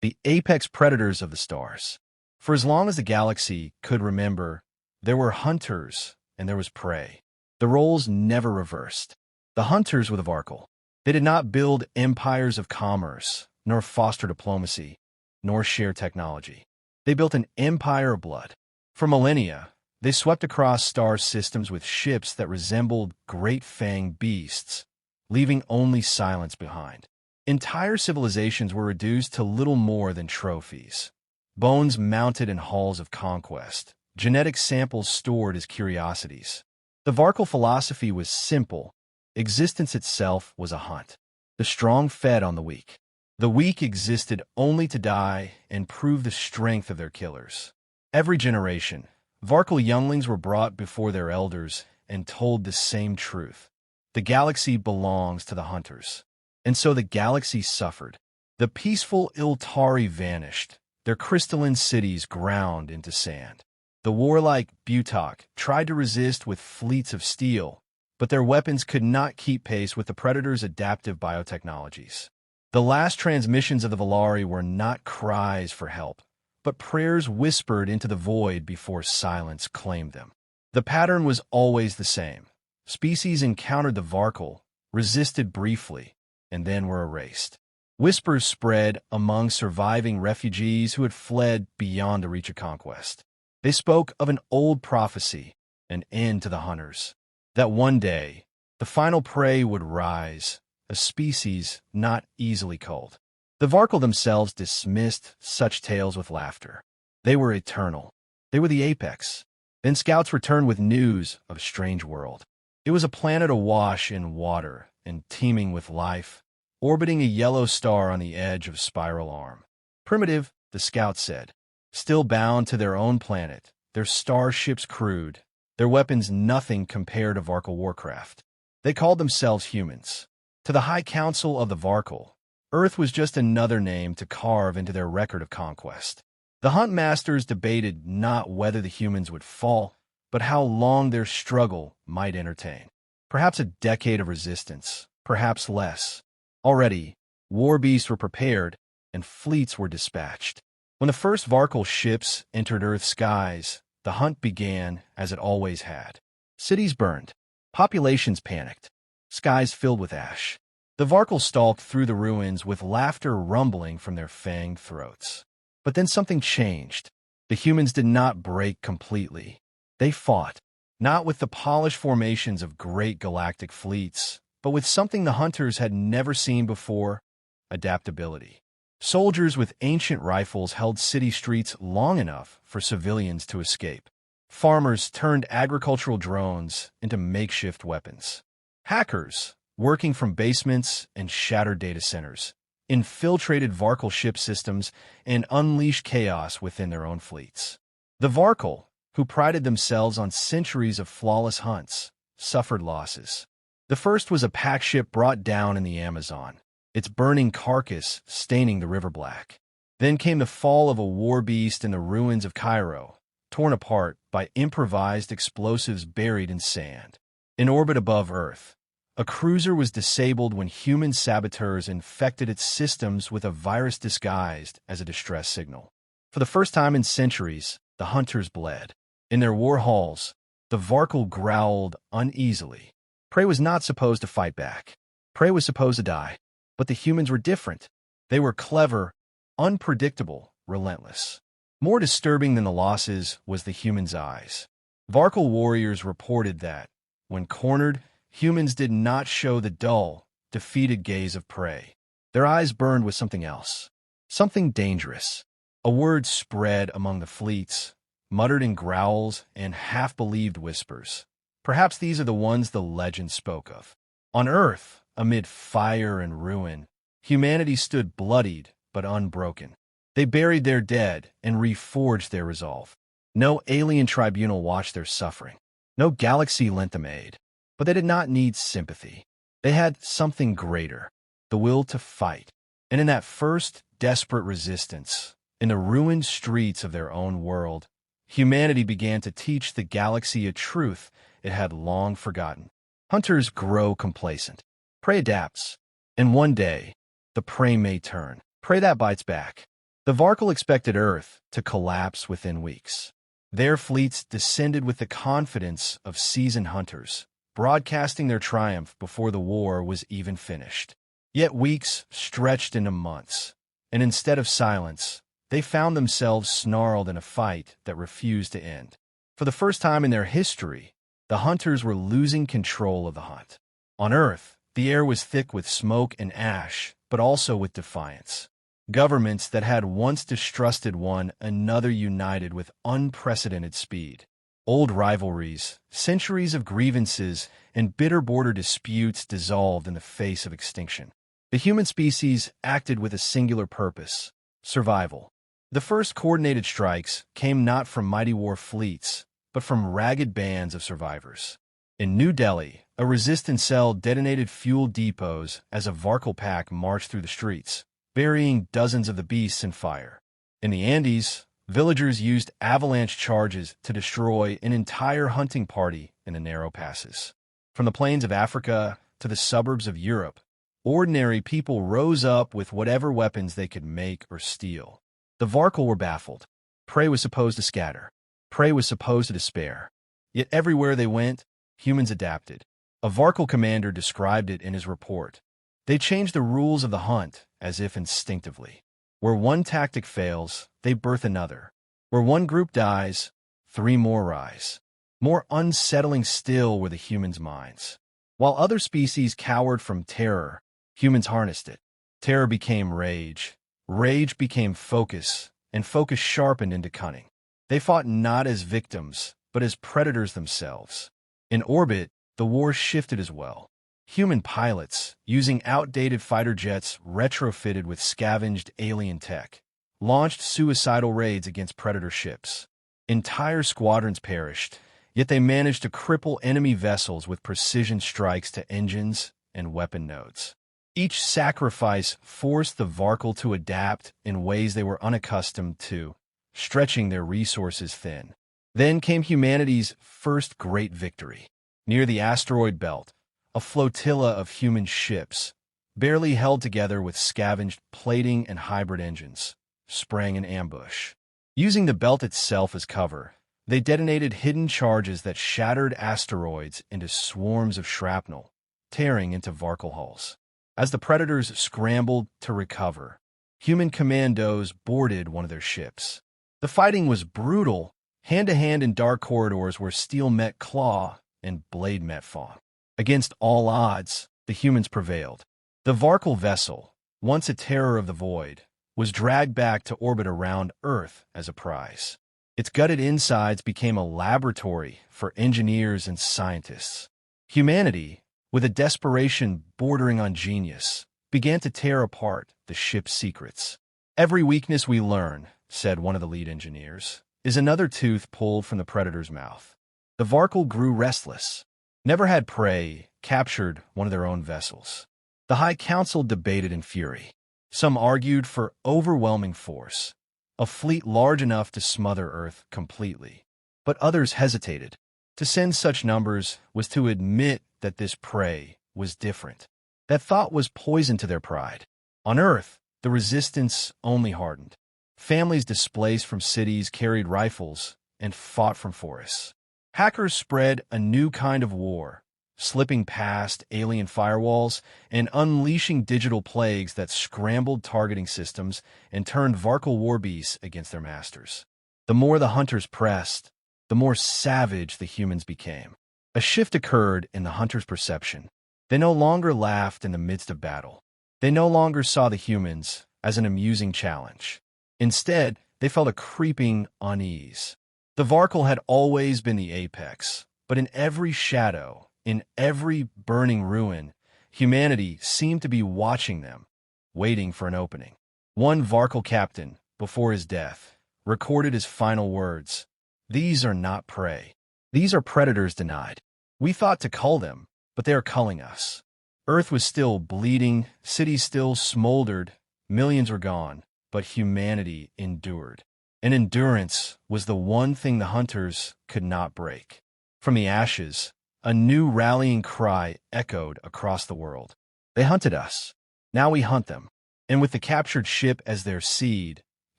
the apex predators of the stars. For as long as the galaxy could remember, there were hunters and there was prey. The roles never reversed. The hunters were the Varkol. They did not build empires of commerce, nor foster diplomacy, nor share technology. They built an empire of blood. For millennia, they swept across star systems with ships that resembled great fanged beasts, leaving only silence behind. Entire civilizations were reduced to little more than trophies. Bones mounted in halls of conquest, genetic samples stored as curiosities. The Varkol philosophy was simple. Existence itself was a hunt. The strong fed on the weak. The weak existed only to die and prove the strength of their killers. Every generation, Varkol younglings were brought before their elders and told the same truth. The galaxy belongs to the hunters. And so the galaxy suffered. The peaceful Iltari vanished, their crystalline cities ground into sand. The warlike Butok tried to resist with fleets of steel, but their weapons could not keep pace with the Predator's adaptive biotechnologies. The last transmissions of the Valari were not cries for help, but prayers whispered into the void before silence claimed them. The pattern was always the same. Species encountered the Varkol, resisted briefly, and then were erased. Whispers spread among surviving refugees who had fled beyond the reach of conquest. They spoke of an old prophecy, an end to the hunters, that one day the final prey would rise, a species not easily culled. The Varkol themselves dismissed such tales with laughter. They were eternal. They were the apex. Then scouts returned with news of a strange world. It was a planet awash in water and teeming with life, orbiting a yellow star on the edge of a spiral arm. Primitive, the scouts said, still bound to their own planet, their starships crude, their weapons nothing compared to Varkol warcraft. They called themselves humans. To the High Council of the Varkol, Earth was just another name to carve into their record of conquest. The Hunt Masters debated not whether the humans would fall, but how long their struggle might entertain. Perhaps a decade of resistance, perhaps less. Already, war beasts were prepared, and fleets were dispatched. When the first Varkol ships entered Earth's skies, the hunt began as it always had. Cities burned. Populations panicked. Skies filled with ash. The Varkol stalked through the ruins with laughter rumbling from their fanged throats. But then something changed. The humans did not break completely. They fought, not with the polished formations of great galactic fleets, but with something the hunters had never seen before: adaptability. Soldiers with ancient rifles held city streets long enough for civilians to escape. Farmers turned agricultural drones into makeshift weapons. Hackers, working from basements and shattered data centers, infiltrated Varkol ship systems and unleashed chaos within their own fleets. The Varkol, who prided themselves on centuries of flawless hunts, suffered losses. The first was a pack ship brought down in the Amazon, its burning carcass staining the river black. Then came the fall of a war beast in the ruins of Cairo, torn apart by improvised explosives buried in sand. In orbit above Earth, a cruiser was disabled when human saboteurs infected its systems with a virus disguised as a distress signal. For the first time in centuries, the hunters bled. In their war halls, the Varkol growled uneasily. Prey was not supposed to fight back. Prey was supposed to die. But the humans were different. They were clever, unpredictable, relentless. More disturbing than the losses was the humans' eyes. Varkol warriors reported that, when cornered, humans did not show the dull, defeated gaze of prey. Their eyes burned with something else, something dangerous. A word spread among the fleets, muttered in growls and half-believed whispers. Perhaps these are the ones the legend spoke of. On Earth, amid fire and ruin, humanity stood bloodied but unbroken. They buried their dead and reforged their resolve. No alien tribunal watched their suffering. No galaxy lent them aid. But they did not need sympathy. They had something greater, the will to fight. And in that first desperate resistance, in the ruined streets of their own world, humanity began to teach the galaxy a truth it had long forgotten. Hunters grow complacent. Prey adapts. And one day, the prey may turn. Prey that bites back. The Varkol expected Earth to collapse within weeks. Their fleets descended with the confidence of seasoned hunters, broadcasting their triumph before the war was even finished. Yet weeks stretched into months, and instead of silence, they found themselves snarled in a fight that refused to end. For the first time in their history, the hunters were losing control of the hunt. On Earth, the air was thick with smoke and ash, but also with defiance. Governments that had once distrusted one another united with unprecedented speed. Old rivalries, centuries of grievances, and bitter border disputes dissolved in the face of extinction. The human species acted with a singular purpose: survival. The first coordinated strikes came not from mighty war fleets, but from ragged bands of survivors. In New Delhi, a resistance cell detonated fuel depots as a Varkol pack marched through the streets, burying dozens of the beasts in fire. In the Andes, villagers used avalanche charges to destroy an entire hunting party in the narrow passes. From the plains of Africa to the suburbs of Europe, ordinary people rose up with whatever weapons they could make or steal. The Varkol were baffled. Prey was supposed to scatter. Prey was supposed to despair. Yet everywhere they went, humans adapted. A Varkol commander described it in his report. They changed the rules of the hunt as if instinctively. Where one tactic fails, they birth another. Where one group dies, 3 more rise. More unsettling still were the humans' minds. While other species cowered from terror, humans harnessed it. Terror became rage. Rage became focus, and focus sharpened into cunning. They fought not as victims, but as predators themselves. In orbit, the war shifted as well. Human pilots, using outdated fighter jets retrofitted with scavenged alien tech, launched suicidal raids against predator ships. Entire squadrons perished, yet they managed to cripple enemy vessels with precision strikes to engines and weapon nodes. Each sacrifice forced the Varkol to adapt in ways they were unaccustomed to, stretching their resources thin. Then came humanity's first great victory. Near the asteroid belt, a flotilla of human ships, barely held together with scavenged plating and hybrid engines, sprang an ambush. Using the belt itself as cover, they detonated hidden charges that shattered asteroids into swarms of shrapnel, tearing into Varkol hulls. As the predators scrambled to recover, human commandos boarded one of their ships. The fighting was brutal, hand-to-hand in dark corridors where steel met claw and blade met fawn. Against all odds, the humans prevailed. The Varkol vessel, once a terror of the void, was dragged back to orbit around Earth as a prize. Its gutted insides became a laboratory for engineers and scientists. Humanity, with a desperation bordering on genius, began to tear apart the ship's secrets. "Every weakness we learn," said one of the lead engineers, "is another tooth pulled from the predator's mouth." The Varkol grew restless. Never had prey captured one of their own vessels. The High Council debated in fury. Some argued for overwhelming force, a fleet large enough to smother Earth completely. But others hesitated. To send such numbers was to admit that this prey was different. That thought was poison to their pride. On Earth, the resistance only hardened. Families displaced from cities carried rifles and fought from forests. Hackers spread a new kind of war, slipping past alien firewalls and unleashing digital plagues that scrambled targeting systems and turned Varkol war beasts against their masters. The more the hunters pressed, the more savage the humans became. A shift occurred in the hunters' perception. They no longer laughed in the midst of battle. They no longer saw the humans as an amusing challenge. Instead, they felt a creeping unease. The Varkol had always been the apex, but in every shadow, in every burning ruin, humanity seemed to be watching them, waiting for an opening. One Varkol captain, before his death, recorded his final words: "These are not prey. These are predators denied. We thought to cull them, but they are culling us." Earth was still bleeding, cities still smoldered, millions were gone, but humanity endured. And endurance was the one thing the hunters could not break. From the ashes, a new rallying cry echoed across the world. They hunted us. Now we hunt them. And with the captured ship as their seed,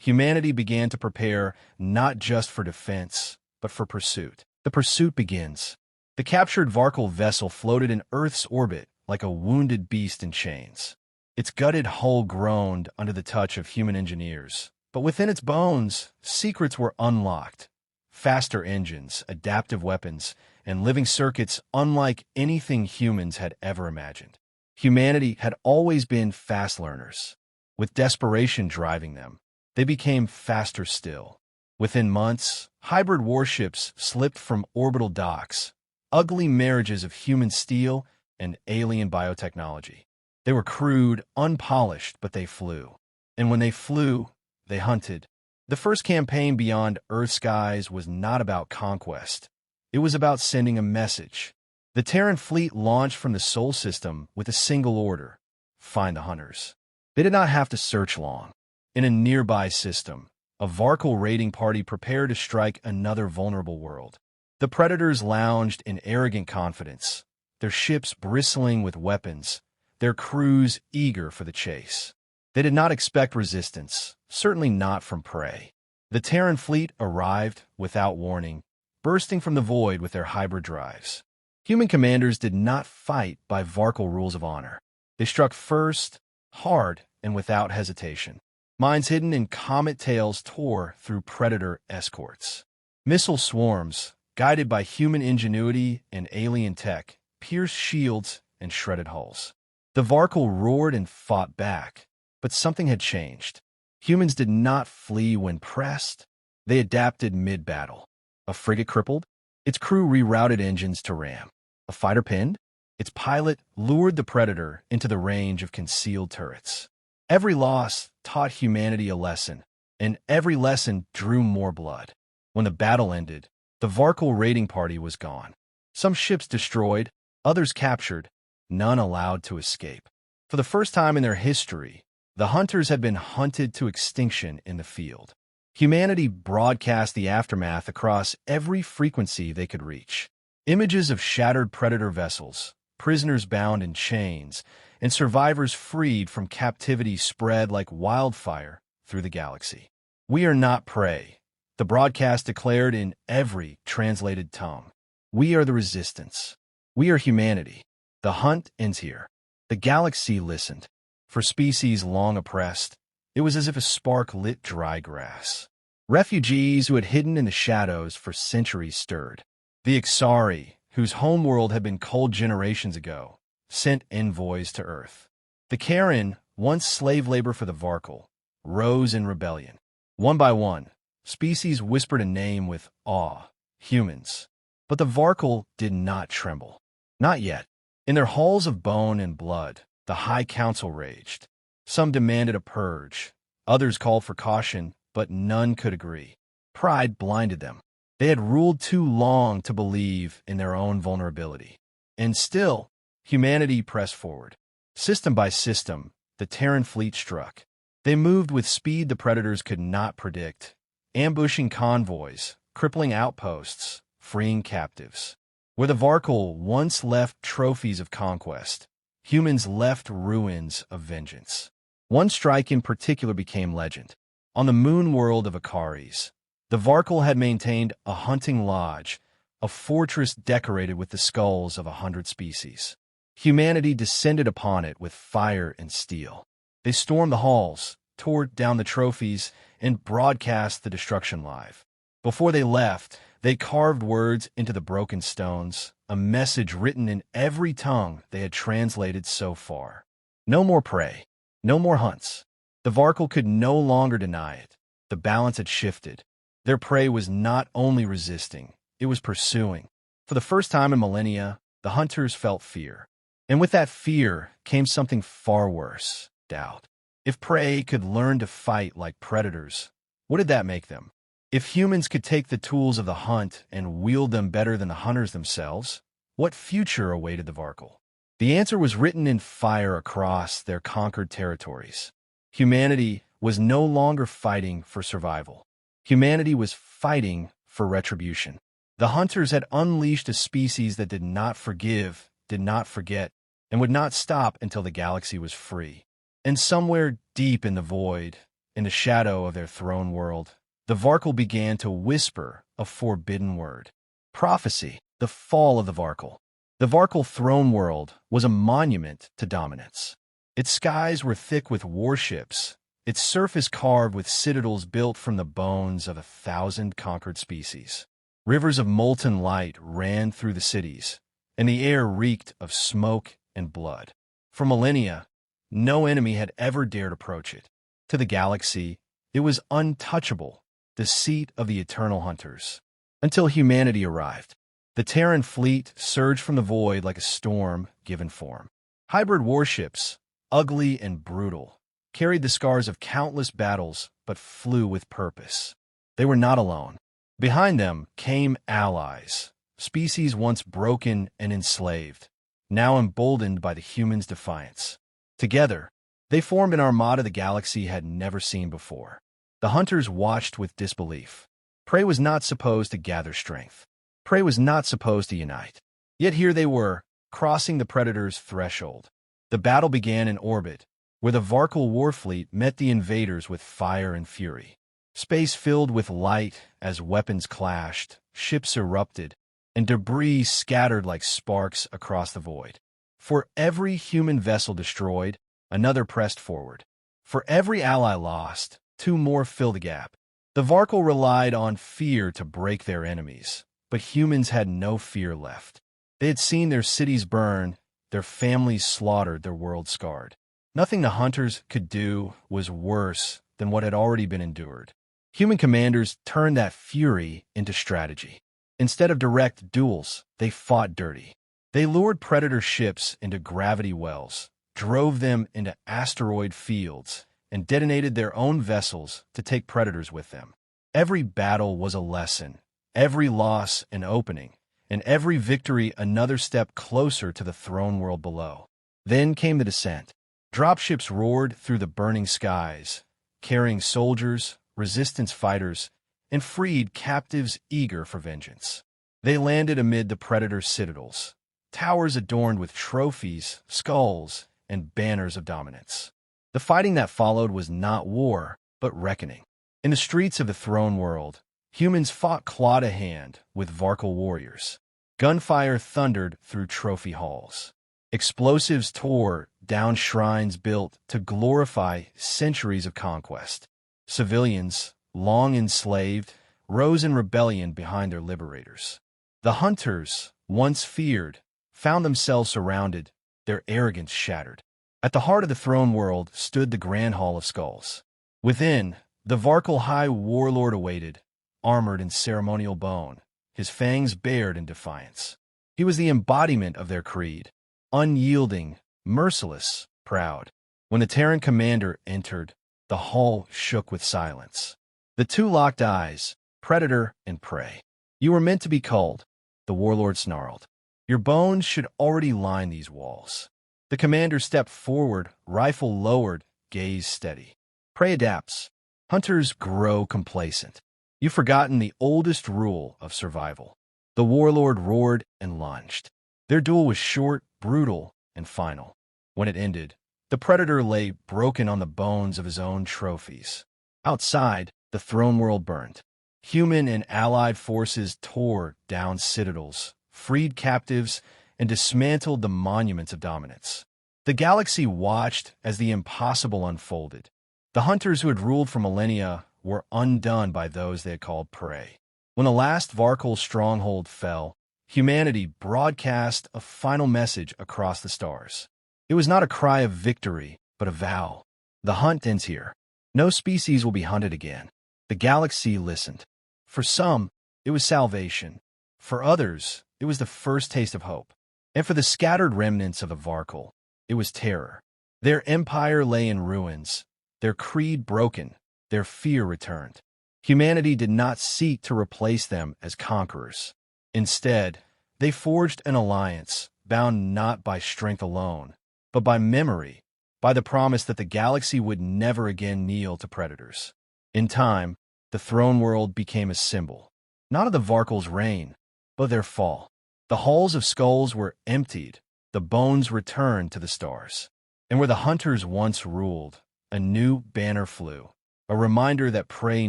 Humanity began to prepare not just for defense, but for pursuit. The pursuit begins. The captured Varkol vessel floated in Earth's orbit like a wounded beast in chains. Its gutted hull groaned under the touch of human engineers, but within its bones, secrets were unlocked. Faster engines, adaptive weapons, and living circuits unlike anything humans had ever imagined. Humanity had always been fast learners. With desperation driving them, they became faster still. Within months, hybrid warships slipped from orbital docks, ugly marriages of human steel and alien biotechnology. They were crude, unpolished, but they flew. And when they flew, they hunted. The first campaign beyond Earth skies was not about conquest. It was about sending a message. The Terran fleet launched from the Sol system with a single order: find the hunters. They did not have to search long. In a nearby system, a Varkol raiding party prepared to strike another vulnerable world. The predators lounged in arrogant confidence, their ships bristling with weapons, their crews eager for the chase. They did not expect resistance, certainly not from prey. The Terran fleet arrived without warning, bursting from the void with their hybrid drives. Human commanders did not fight by Varkol rules of honor. They struck first, hard, and without hesitation. Mines hidden in comet tails tore through predator escorts. Missile swarms, guided by human ingenuity and alien tech, pierced shields and shredded hulls. The Varkol roared and fought back, but something had changed. Humans did not flee when pressed. They adapted mid-battle. A frigate crippled? Its crew rerouted engines to ram. A fighter pinned? Its pilot lured the predator into the range of concealed turrets. Every loss taught humanity a lesson, and every lesson drew more blood. When the battle ended, the Varkol raiding party was gone. Some ships destroyed, others captured, none allowed to escape. For the first time in their history, the hunters had been hunted to extinction in the field. Humanity broadcast the aftermath across every frequency they could reach. Images of shattered predator vessels, prisoners bound in chains, and survivors freed from captivity spread like wildfire through the galaxy. "We are not prey," the broadcast declared in every translated tongue. "We are the resistance. We are humanity. The hunt ends here." The galaxy listened. For species long oppressed, it was as if a spark lit dry grass. Refugees who had hidden in the shadows for centuries stirred. The Ixari, whose homeworld had been cold generations ago, sent envoys to Earth. The Karen, once slave labor for the Varkol, rose in rebellion. One by one, species whispered a name with awe: humans. But the Varkol did not tremble. Not yet. In their halls of bone and blood, the High Council raged. Some demanded a purge. Others called for caution, but none could agree. Pride blinded them. They had ruled too long to believe in their own vulnerability. And still, humanity pressed forward. System by system, the Terran fleet struck. They moved with speed the predators could not predict, ambushing convoys, crippling outposts, freeing captives. Where the Varkol once left trophies of conquest, humans left ruins of vengeance. One strike in particular became legend. On the moon world of Icaris, the Varkol had maintained a hunting lodge, a fortress decorated with the skulls of 100 species. Humanity descended upon it with fire and steel. They stormed the halls, tore down the trophies, and broadcast the destruction live. Before they left, they carved words into the broken stones, a message written in every tongue they had translated so far. No more prey. No more hunts. The Varkol could no longer deny it. The balance had shifted. Their prey was not only resisting, it was pursuing. For the first time in millennia, the hunters felt fear. And with that fear came something far worse: doubt. If prey could learn to fight like predators, what did that make them? If humans could take the tools of the hunt and wield them better than the hunters themselves, what future awaited the Varkol? The answer was written in fire across their conquered territories. Humanity was no longer fighting for survival. Humanity was fighting for retribution. The hunters had unleashed a species that did not forgive, did not forget, and would not stop until the galaxy was free. And somewhere deep in the void, in the shadow of their throne world, the Varkol began to whisper a forbidden word. Prophecy, the fall of the Varkol. The Varkol throne world was a monument to dominance. Its skies were thick with warships, its surface carved with citadels built from the bones of 1,000 conquered species. Rivers of molten light ran through the cities, and the air reeked of smoke and blood. For millennia, no enemy had ever dared approach it. To the galaxy, it was untouchable, the seat of the eternal hunters. Until humanity arrived. The Terran fleet surged from the void like a storm given form. Hybrid warships, ugly and brutal, carried the scars of countless battles but flew with purpose. They were not alone. Behind them came allies, species once broken and enslaved, now emboldened by the humans' defiance. Together, they formed an armada the galaxy had never seen before. The hunters watched with disbelief. Prey was not supposed to gather strength. Prey was not supposed to unite. Yet here they were, crossing the predator's threshold. The battle began in orbit, where the Varkol warfleet met the invaders with fire and fury. Space filled with light as weapons clashed, ships erupted, and debris scattered like sparks across the void. For every human vessel destroyed, another pressed forward. For every ally lost, two more filled the gap. The Varkol relied on fear to break their enemies, but humans had no fear left. They had seen their cities burn, their families slaughtered, their world scarred. Nothing the hunters could do was worse than what had already been endured. Human commanders turned that fury into strategy. Instead of direct duels, they fought dirty. They lured predator ships into gravity wells, drove them into asteroid fields, and detonated their own vessels to take predators with them. Every battle was a lesson, every loss an opening, and every victory another step closer to the throne world below. Then came the descent. Dropships roared through the burning skies, carrying soldiers, resistance fighters, and freed captives eager for vengeance. They landed amid the predator's citadels, towers adorned with trophies, skulls, and banners of dominance. The fighting that followed was not war, but reckoning. In the streets of the throne world, humans fought claw to hand with Varkol warriors. Gunfire thundered through trophy halls. Explosives tore down shrines built to glorify centuries of conquest. Civilians, long enslaved, rose in rebellion behind their liberators. The hunters, once feared, found themselves surrounded, their arrogance shattered. At the heart of the throne world stood the Grand Hall of Skulls. Within, the Varkol High Warlord awaited, armored in ceremonial bone, his fangs bared in defiance. He was the embodiment of their creed, unyielding, merciless, proud. When the Terran commander entered, the hall shook with silence. The two locked eyes, predator and prey. "You were meant to be culled," the warlord snarled. "Your bones should already line these walls." The commander stepped forward, rifle lowered, gaze steady. Prey adapts. Hunters grow complacent. You've forgotten the oldest rule of survival. The warlord roared and lunged. Their duel was short, brutal, and final. When it ended, the predator lay broken on the bones of his own trophies. Outside, the throne world burned. Human and allied forces tore down citadels, freed captives, and dismantled the monuments of dominance. The galaxy watched as the impossible unfolded. The hunters who had ruled for millennia were undone by those they had called prey. When the last Varkol stronghold fell, humanity broadcast a final message across the stars. It was not a cry of victory, but a vow. The hunt ends here. No species will be hunted again. The galaxy listened. For some, it was salvation. For others, it was the first taste of hope. And for the scattered remnants of the Varkol, it was terror. Their empire lay in ruins, their creed broken, their fear returned. Humanity did not seek to replace them as conquerors. Instead, they forged an alliance bound not by strength alone, but by memory, by the promise that the galaxy would never again kneel to predators. In time, the throne world became a symbol, not of the Varkol's reign, but their fall. The halls of skulls were emptied, the bones returned to the stars. And where the hunters once ruled, a new banner flew. a reminder that prey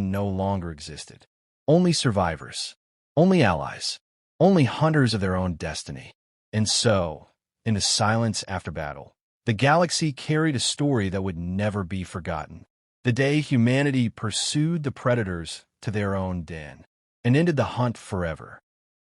no longer existed. Only survivors, only allies, only hunters of their own destiny. And so, in the silence after battle, the galaxy carried a story that would never be forgotten. The day humanity pursued the predators to their own den and ended the hunt forever.